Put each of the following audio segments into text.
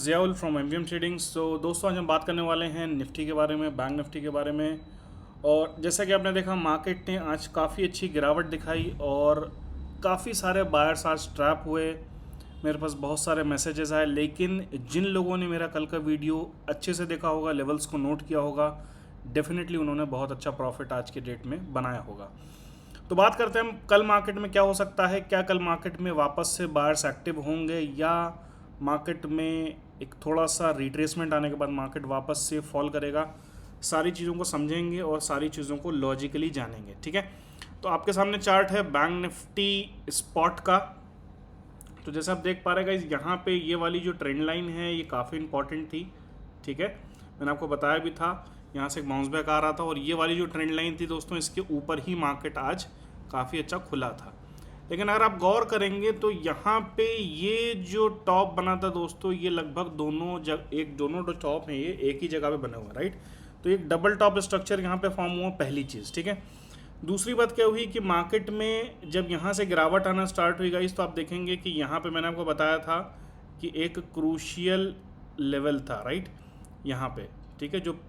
Ziaul from MVM tradings. तो दोस्तों आज हम बात करने वाले हैं निफ्टी के बारे में, बैंक निफ्टी के बारे में। और जैसा कि आपने देखा मार्केट ने आज काफ़ी अच्छी गिरावट दिखाई और काफ़ी सारे बायर्स आज ट्रैप हुए। मेरे पास बहुत सारे मैसेजेस आए, लेकिन जिन लोगों ने मेरा कल का वीडियो अच्छे से देखा होगा, लेवल्स को नोट किया होगा, डेफिनेटली उन्होंने बहुत अच्छा प्रॉफिट आज के डेट में बनाया होगा। तो बात करते हैं हम कल मार्केट में क्या हो सकता है। क्या कल मार्केट में वापस से बायर्स एक्टिव होंगे या मार्केट में एक थोड़ा सा रिट्रेसमेंट आने के बाद मार्केट वापस से फॉल करेगा। सारी चीज़ों को समझेंगे और सारी चीज़ों को लॉजिकली जानेंगे। ठीक है, तो आपके सामने चार्ट है बैंक निफ्टी स्पॉट का। तो जैसे आप देख पा रहे हैं यहाँ पे ये वाली जो ट्रेंड लाइन है ये काफ़ी इंपॉर्टेंट थी। ठीक है, मैंने आपको बताया भी था, यहाँ से एक बाउंस बैक आ रहा था और ये वाली जो ट्रेंड लाइन थी दोस्तों, इसके ऊपर ही मार्केट आज काफ़ी अच्छा खुला था। लेकिन अगर आप गौर करेंगे तो यहाँ पे ये जो टॉप बना था दोस्तों, ये लगभग दोनों जो टॉप हैं ये एक ही जगह पे बने हुए हैं, राइट। तो एक डबल टॉप स्ट्रक्चर यहाँ पे फॉर्म हुआ, पहली चीज़। ठीक है, दूसरी बात क्या हुई कि मार्केट में जब यहाँ से गिरावट आना स्टार्ट हुई गाइस, तो आप देखेंगे कि यहाँ पे मैंने आपको बताया था कि एक क्रूशियल लेवल था, राइट, यहाँ पे। ठीक है, जो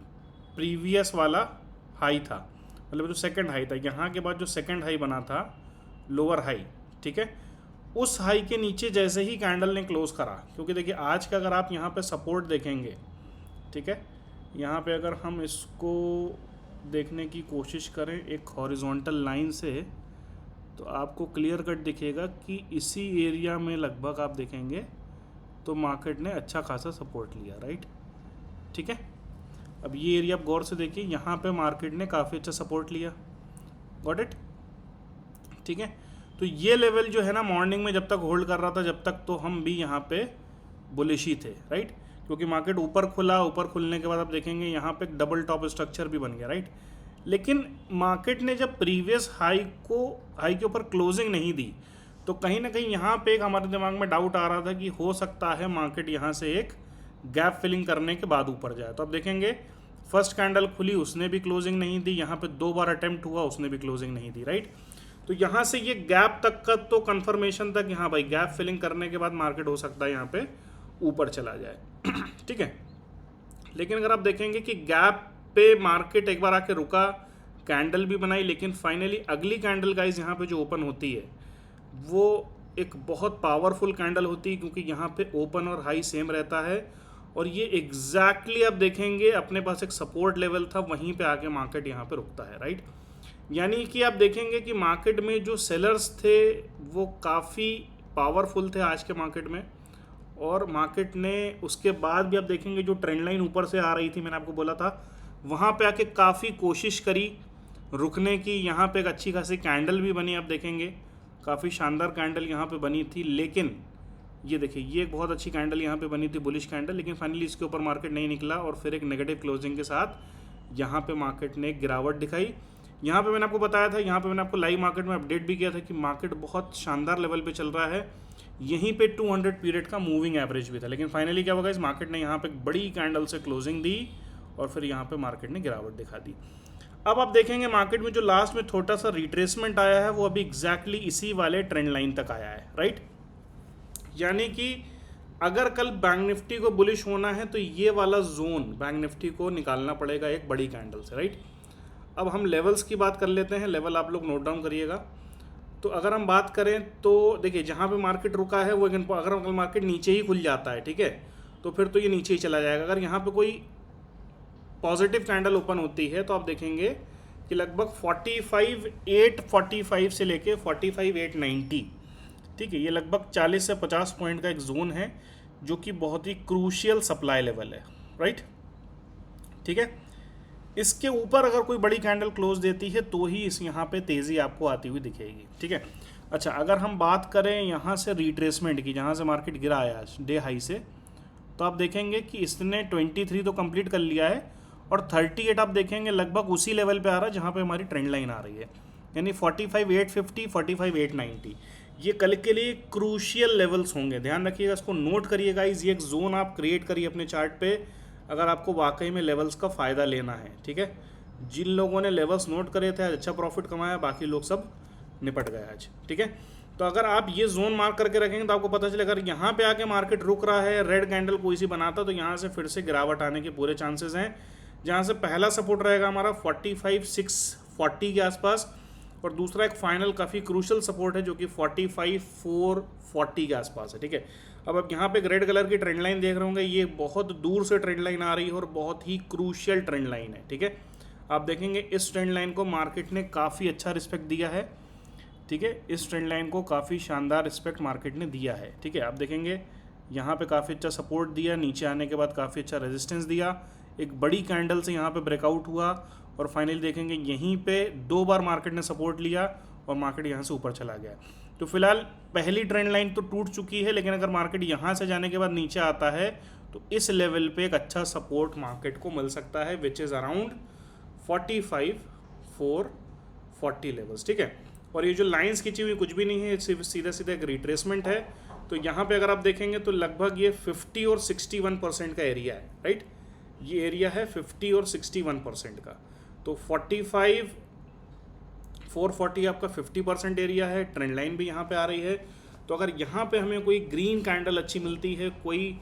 प्रीवियस वाला हाई था, मतलब जो सेकंड हाई था, यहाँ के बाद जो सेकंड हाई बना था, लोअर हाई, ठीक है, उस हाई के नीचे जैसे ही कैंडल ने क्लोज करा, क्योंकि देखिए आज का अगर आप यहाँ पे सपोर्ट देखेंगे, ठीक है, यहाँ पे अगर हम इसको देखने की कोशिश करें एक हॉरिजॉन्टल लाइन से, तो आपको क्लियर कट दिखेगा कि इसी एरिया में लगभग आप देखेंगे तो मार्केट ने अच्छा खासा सपोर्ट लिया, राइट। ठीक है, अब ये एरिया आप गौर से देखिए, यहाँ पे मार्केट ने काफ़ी अच्छा सपोर्ट लिया। Got it. ठीक है, तो ये लेवल जो है ना मॉर्निंग में जब तक होल्ड कर रहा था, जब तक तो हम भी यहाँ पे बुलिश ही थे, राइट, क्योंकि मार्केट ऊपर खुला, ऊपर खुलने के बाद आप देखेंगे यहाँ पे एक डबल टॉप स्ट्रक्चर भी बन गया, राइट। लेकिन मार्केट ने जब प्रीवियस हाई के ऊपर क्लोजिंग नहीं दी, तो कहीं ना कहीं यहाँ पे एक हमारे दिमाग में डाउट आ रहा था कि हो सकता है मार्केट यहाँ से एक गैप फिलिंग करने के बाद ऊपर जाए। तो आप देखेंगे फर्स्ट कैंडल खुली, उसने भी क्लोजिंग नहीं दी, यहाँ पे 2 बार अटेम्प्ट हुआ, उसने भी क्लोजिंग नहीं दी, राइट। तो यहाँ से ये गैप तक का तो कंफर्मेशन तक, यहाँ भाई गैप फिलिंग करने के बाद मार्केट हो सकता है यहाँ पे ऊपर चला जाए। ठीक है, लेकिन अगर आप देखेंगे कि गैप पे मार्केट एक बार आके रुका, कैंडल भी बनाई, लेकिन फाइनली अगली कैंडल गाइज यहाँ पे जो ओपन होती है वो एक बहुत पावरफुल कैंडल होती है, क्योंकि यहाँ पे ओपन और हाई सेम रहता है और ये एग्जैक्टली आप देखेंगे अपने पास एक सपोर्ट लेवल था, वहीं पे आके मार्केट यहाँ पे रुकता है, राइट। यानी कि आप देखेंगे कि मार्केट में जो सेलर्स थे वो काफ़ी पावरफुल थे आज के मार्केट में, और मार्केट ने उसके बाद भी आप देखेंगे जो ट्रेंड लाइन ऊपर से आ रही थी, मैंने आपको बोला था, वहाँ पे आके काफ़ी कोशिश करी रुकने की। यहाँ पे एक अच्छी खासी कैंडल भी बनी, आप देखेंगे काफ़ी शानदार कैंडल यहाँ पे बनी थी, लेकिन ये देखिए ये एक बहुत अच्छी कैंडल यहाँ पे बनी थी, बुलिश कैंडल, लेकिन फाइनली इसके ऊपर मार्केट नहीं निकला और फिर एक नेगेटिव क्लोजिंग के साथ यहाँ पे मार्केट ने एक गिरावट दिखाई। यहाँ पे मैंने आपको बताया था, यहाँ पे मैंने आपको लाइव मार्केट में अपडेट भी किया था कि मार्केट बहुत शानदार लेवल पे चल रहा है, यहीं पे 200 पीरियड का मूविंग एवरेज भी था, लेकिन फाइनली क्या होगा, इस मार्केट ने यहाँ पे एक बड़ी कैंडल से क्लोजिंग दी और फिर यहाँ पे मार्केट ने गिरावट दिखा दी। अब आप देखेंगे मार्केट में जो लास्ट में छोटा सा रिट्रेसमेंट आया है वो अभी एग्जैक्टली इसी वाले ट्रेंड लाइन तक आया है, राइट। यानी कि अगर कल बैंक निफ्टी को बुलिश होना है तो ये वाला जोन बैंक निफ्टी को निकालना पड़ेगा एक बड़ी कैंडल से, राइट। अब हम लेवल्स की बात कर लेते हैं, लेवल आप लोग नोट डाउन करिएगा। तो अगर हम बात करें तो देखिए जहाँ पे मार्केट रुका है वो अगर कल मार्केट नीचे ही खुल जाता है, ठीक है, तो फिर तो ये नीचे ही चला जाएगा। अगर यहाँ पे कोई पॉजिटिव कैंडल ओपन होती है तो आप देखेंगे कि लगभग 45,845 से लेके 45,890, ठीक है, ये लगभग 40 से 50 पॉइंट का एक जोन है जो कि बहुत ही क्रूशियल सप्लाई लेवल है, राइट। ठीक है, इसके ऊपर अगर कोई बड़ी कैंडल क्लोज देती है तो ही इस यहाँ पे तेज़ी आपको आती हुई दिखेगी, ठीक है। अच्छा, अगर हम बात करें यहाँ से रिट्रेसमेंट की, जहाँ से मार्केट गिरा है आज डे हाई से, तो आप देखेंगे कि इसने 23 तो कंप्लीट कर लिया है और 38 आप देखेंगे लगभग उसी लेवल पे आ रहा है जहाँ पे हमारी ट्रेंड लाइन आ रही है, यानी 45,850, 45,890, ये कल के लिए क्रूशियल लेवल्स होंगे। ध्यान रखिएगा, इसको नोट करिएगा, ये एक जोन आप क्रिएट करिए अपने चार्ट पे अगर आपको वाकई में लेवल्स का फ़ायदा लेना है, ठीक है। जिन लोगों ने लेवल्स नोट करे थे आज अच्छा प्रॉफिट कमाया, बाकी लोग सब निपट गए आज, ठीक है। तो तो अगर आप ये जोन मार्क करके रखेंगे तो आपको पता चलेगा अगर यहाँ पे आके मार्केट रुक रहा है, रेड कैंडल कोई सी बनाता, तो यहाँ से फिर से गिरावट आने के पूरे चांसेस हैं। जहाँ से पहला सपोर्ट रहेगा हमारा 45,640 के आसपास, और दूसरा एक फाइनल काफ़ी क्रूशल सपोर्ट है जो कि 45,440 के आसपास है। ठीक है, अब आप यहाँ पे एक रेड कलर की ट्रेंड लाइन देख रहे होंगे, ये बहुत दूर से ट्रेंड लाइन आ रही है और बहुत ही क्रूशियल ट्रेंड लाइन है। ठीक है, आप देखेंगे इस ट्रेंड लाइन को मार्केट ने काफ़ी अच्छा रिस्पेक्ट दिया है। ठीक है, इस ट्रेंड लाइन को काफ़ी शानदार रिस्पेक्ट मार्केट ने दिया है। ठीक है, आप देखेंगे यहाँ पे काफ़ी अच्छा सपोर्ट दिया, नीचे आने के बाद काफ़ी अच्छा रेजिस्टेंस दिया, एक बड़ी कैंडल से यहाँ पे ब्रेकआउट हुआ, और फाइनली देखेंगे यहीं पे 2 बार मार्केट ने सपोर्ट लिया और मार्केट यहाँ से ऊपर चला गया। तो फिलहाल पहली ट्रेंड लाइन तो टूट चुकी है, लेकिन अगर मार्केट यहाँ से जाने के बाद नीचे आता है तो इस लेवल पे एक अच्छा सपोर्ट मार्केट को मिल सकता है, विच इज़ अराउंड 45,440 लेवल्स। ठीक है, और ये जो लाइंस खींची हुई कुछ भी नहीं है, सिर्फ सीधा सीधा एक रिट्रेसमेंट है। तो यहाँ पे अगर आप देखेंगे तो लगभग ये 50 और 61% का एरिया है। राइट, ये एरिया है 50 और 61% का। तो 45,440 आपका 50% एरिया है, ट्रेंड लाइन भी यहाँ पे आ रही है। तो अगर यहाँ पे हमें कोई ग्रीन कैंडल अच्छी मिलती है, कोई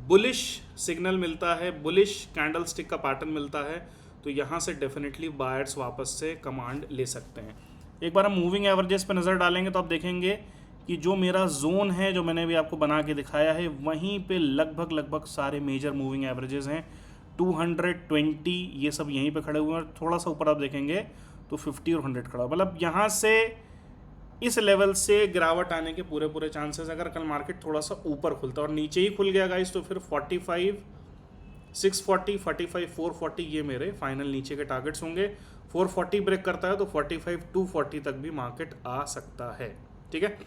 बुलिश सिग्नल मिलता है, बुलिश कैंडल स्टिक का पैटर्न मिलता है, तो यहाँ से डेफिनेटली बायर्स वापस से कमांड ले सकते हैं। एक बार हम मूविंग एवरेजेस पे नज़र डालेंगे तो आप देखेंगे कि जो मेरा जोन है, जो मैंने भी आपको बना के दिखाया है, वहीं पे लगभग सारे मेजर मूविंग एवरेजेस हैं। 220 ये सब यहीं पे खड़े हुए हैं, और थोड़ा सा ऊपर आप देखेंगे तो 50 और 100 खड़ा, मतलब यहाँ से इस लेवल से गिरावट आने के पूरे चांसेस। अगर कल मार्केट थोड़ा सा ऊपर खुलता और नीचे ही खुल गया गाइस, तो फिर 45,640, 45,440 ये मेरे फाइनल नीचे के टारगेट्स होंगे। 440 ब्रेक करता है तो 45,240 तक भी मार्केट आ सकता है। ठीक है,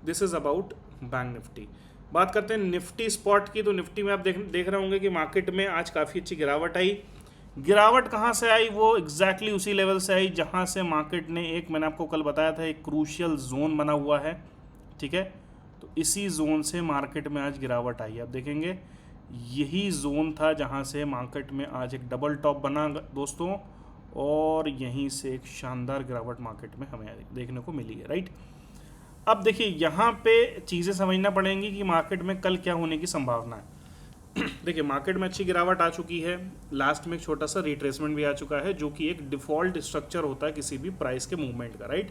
this is about bank Nifty. बात करते हैं निफ्टी स्पॉट की। तो निफ्टी में आप देख रहे होंगे कि मार्केट में आज काफ़ी अच्छी गिरावट आई। गिरावट कहाँ से आई? वो एग्जैक्टली उसी लेवल से आई जहाँ से मार्केट ने, एक मैंने आपको कल बताया था, एक क्रूशियल जोन बना हुआ है। ठीक है, तो इसी जोन से मार्केट में आज गिरावट आई। आप देखेंगे यही जोन था जहाँ से मार्केट में आज एक डबल टॉप बना दोस्तों, और यहीं से एक शानदार गिरावट मार्केट में हमें देखने को मिली है। राइट, अब देखिए यहाँ पे चीज़ें समझना पड़ेंगी कि मार्केट में कल क्या होने की संभावना है। देखिए मार्केट में अच्छी गिरावट आ चुकी है, लास्ट में एक छोटा सा रिट्रेसमेंट भी आ चुका है, जो कि एक डिफ़ॉल्ट स्ट्रक्चर होता है किसी भी प्राइस के मूवमेंट का। राइट,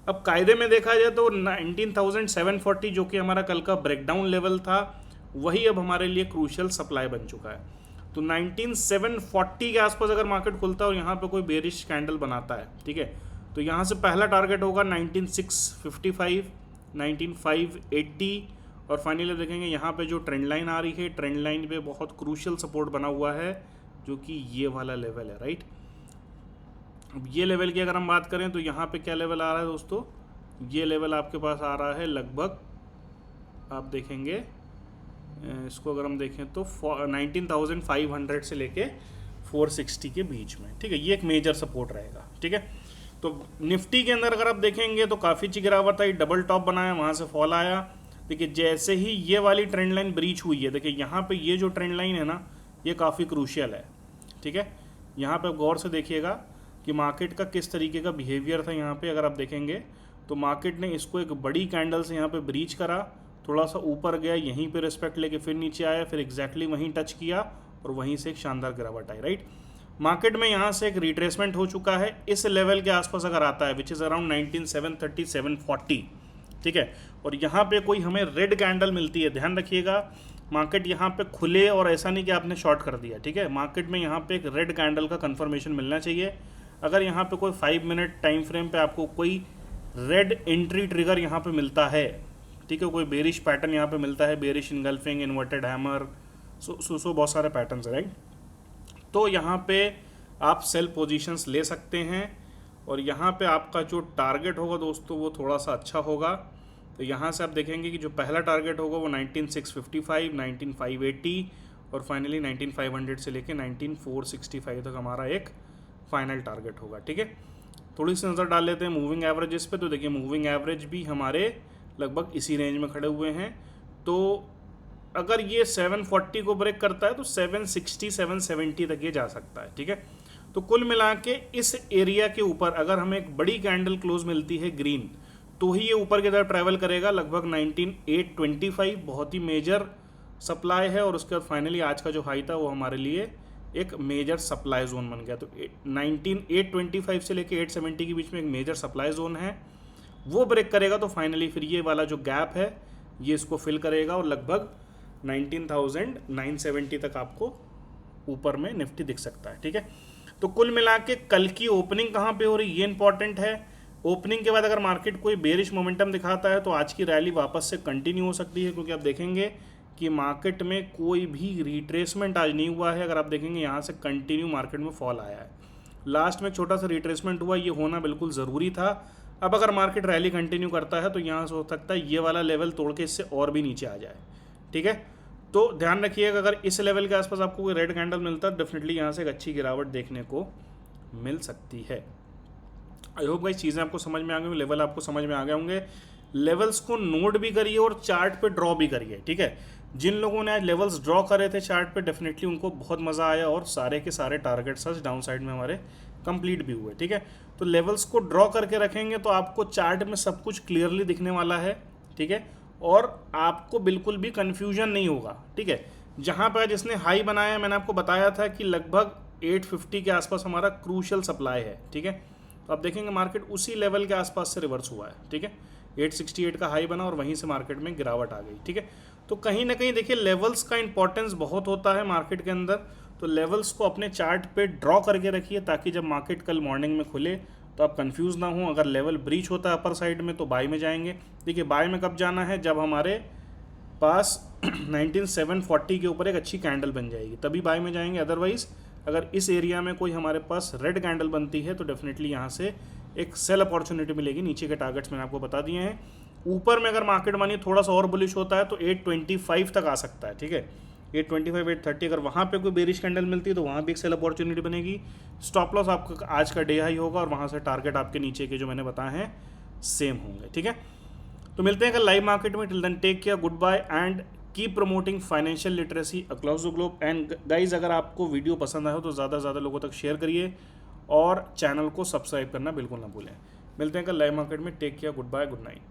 अब कायदे में देखा जाए तो 19,740 जो कि हमारा कल का ब्रेकडाउन लेवल था, वही अब हमारे लिए क्रूशियल सप्लाई बन चुका है। तो 19,740 के आसपास अगर मार्केट खुलता है और यहाँ पे कोई बेरिश कैंडल बनाता है, ठीक है, तो यहाँ से पहला टारगेट होगा 19,655, 19,580, और फाइनली देखेंगे यहाँ पे जो ट्रेंड लाइन आ रही है, ट्रेंड लाइन पे बहुत क्रूशियल सपोर्ट बना हुआ है, जो कि ये वाला लेवल है। राइट, अब ये लेवल की अगर हम बात करें तो यहाँ पे क्या लेवल आ रहा है दोस्तों, ये लेवल आपके पास आ रहा है लगभग, आप देखेंगे इसको अगर हम देखें तो 19,500 से लेके 460 के बीच में। ठीक है, ये एक मेजर सपोर्ट रहेगा। ठीक है, तो निफ्टी के अंदर अगर आप देखेंगे तो काफ़ी अच्छी गिरावट आई, डबल टॉप बनाया, वहाँ से फॉल आया। देखिए जैसे ही ये वाली ट्रेंड लाइन ब्रीच हुई है, देखिए यहाँ पे ये जो ट्रेंड लाइन है ना, ये काफ़ी क्रूशियल है। ठीक है, यहाँ पे गौर से देखिएगा कि मार्केट का किस तरीके का बिहेवियर था। यहाँ पे अगर आप देखेंगे तो मार्केट ने इसको एक बड़ी कैंडल से यहाँ पे ब्रीच करा, थोड़ा सा ऊपर गया, यहीं पे रिस्पेक्ट लेके फिर नीचे आया, फिर एग्जैक्टली वहीं टच किया और वहीं से एक शानदार गिरावट आई। राइट, मार्केट में यहाँ से एक रिट्रेसमेंट हो चुका है, इस लेवल के आसपास अगर आता है, विच इज़ अराउंड 19,730, 740। ठीक है, और यहाँ पे कोई हमें रेड कैंडल मिलती है, ध्यान रखिएगा मार्केट यहाँ पे खुले और ऐसा नहीं कि आपने शॉर्ट कर दिया। ठीक है, मार्केट में यहाँ पे एक रेड कैंडल का कंफर्मेशन मिलना चाहिए। अगर यहाँ पे कोई 5 मिनट टाइम फ्रेम पे आपको कोई रेड एंट्री ट्रिगर यहाँ पे मिलता है, ठीक है, कोई बेरिश पैटर्न यहाँ पे मिलता है, बेरिश इनगल्फिंग, इन्वर्टेड हैमर, सो बहुत सारे पैटर्न्स है। राइट, तो यहाँ पे आप सेल पोजीशंस ले सकते हैं, और यहाँ पे आपका जो टारगेट होगा दोस्तों वो थोड़ा सा अच्छा होगा। तो यहाँ से आप देखेंगे कि जो पहला टारगेट होगा वो 19,655, 19,580 और फाइनली 19,500 से लेके 19,465 तक हमारा एक फाइनल टारगेट होगा। ठीक है, थोड़ी सी नज़र डाल लेते हैं मूविंग एवरेजेस पे। तो देखिए मूविंग एवरेज भी हमारे लगभग इसी रेंज में खड़े हुए हैं। तो अगर ये 740 को ब्रेक करता है तो 760, 770 तक ये जा सकता है। ठीक है, तो कुल मिला के इस एरिया के ऊपर अगर हमें एक बड़ी कैंडल क्लोज मिलती है ग्रीन, तो ही ये ऊपर की तरफ ट्रैवल करेगा। लगभग 19825 बहुत ही मेजर सप्लाई है, और उसके बाद फाइनली आज का जो हाई था वो हमारे लिए एक मेजर सप्लाई जोन बन गया। तो 19825 से लेके 870 के बीच में एक मेजर सप्लाई जोन है, वो ब्रेक करेगा तो फाइनली फिर ये वाला जो गैप है ये इसको फिल करेगा, और लगभग 19,970 तक आपको ऊपर में निफ्टी दिख सकता है। ठीक है, तो कुल मिला के कल की ओपनिंग कहाँ पे हो रही ये इंपॉर्टेंट है। ओपनिंग के बाद अगर मार्केट कोई बेरिश मोमेंटम दिखाता है तो आज की रैली वापस से कंटिन्यू हो सकती है, क्योंकि आप देखेंगे कि मार्केट में कोई भी रिट्रेसमेंट आज नहीं हुआ है। अगर आप देखेंगे यहाँ से कंटिन्यू मार्केट में फॉल आया है, लास्ट में एक छोटा सा रिट्रेसमेंट हुआ, ये होना बिल्कुल ज़रूरी था। अब अगर मार्केट रैली कंटिन्यू करता है तो यहाँ से हो सकता है ये वाला लेवल तोड़ के इससे और भी नीचे आ जाए। ठीक है, तो ध्यान रखिएगा अगर इस लेवल के आसपास आपको कोई रेड कैंडल मिलता है डेफिनेटली यहाँ से एक अच्छी गिरावट देखने को मिल सकती है। आई होप गाइस चीज़ें आपको समझ में आ गई, लेवल आपको समझ में आ गए होंगे। लेवल्स को नोट भी करिए और चार्ट पे ड्रॉ भी करिए। ठीक है, जिन लोगों ने आज लेवल्स ड्रॉ करे थे चार्ट पे डेफिनेटली उनको बहुत मज़ा आया, और सारे के सारे टारगेट्स आज डाउन साइड में हमारे कंप्लीट भी हुए। ठीक है, तो लेवल्स को ड्रॉ करके रखेंगे तो आपको चार्ट में सब कुछ क्लियरली दिखने वाला है। ठीक है, और आपको बिल्कुल भी कन्फ्यूजन नहीं होगा। ठीक है, जहाँ पर जिसने हाई बनाया मैंने आपको बताया था कि लगभग 850 के आसपास हमारा क्रूशियल सप्लाई है। ठीक है, तो आप देखेंगे मार्केट उसी लेवल के आसपास से रिवर्स हुआ है। ठीक है, 868 का हाई बना और वहीं से मार्केट में गिरावट आ गई। ठीक है, तो कहीं ना कहीं देखिए लेवल्स का इंपॉर्टेंस बहुत होता है मार्केट के अंदर, तो लेवल्स को अपने चार्ट पे ड्रॉ करके रखिए ताकि जब मार्केट कल मॉर्निंग में खुले तो आप कंफ्यूज ना हो। अगर लेवल ब्रीच होता है अपर साइड में तो बाय में जाएंगे। देखिए बाय में कब जाना है, जब हमारे पास 19740 के ऊपर एक अच्छी कैंडल बन जाएगी तभी बाय में जाएंगे। अदरवाइज अगर इस एरिया में कोई हमारे पास रेड कैंडल बनती है तो डेफिनेटली यहाँ से एक सेल अपॉर्चुनिटी मिलेगी। नीचे के टारगेट्स मैंने आपको बता दिए हैं। ऊपर में अगर मार्केट मानिए थोड़ा सा और बुलिश होता है तो 825 तक आ सकता है। ठीक है, 825 830 अगर वहाँ पे कोई बेरिश कैंडल मिलती है तो वहाँ भी एक सेल अपॉर्चुनिटी बनेगी। स्टॉप लॉस आपका आज का डे हाई होगा और वहाँ से टारगेट आपके नीचे के जो मैंने बताए हैं सेम होंगे। ठीक है, तो मिलते हैं कल लाइव मार्केट में। Till then take care, good bye and keep promoting financial literacy across the globe. And guys अगर आपको वीडियो पसंद आए हो तो ज़्यादा से ज़्यादा लोगों तक शेयर करिए और चैनल को सब्सक्राइब करना बिल्कुल ना भूलें। मिलते हैं कल लाइव मार्केट में। Take care, good bye, good night.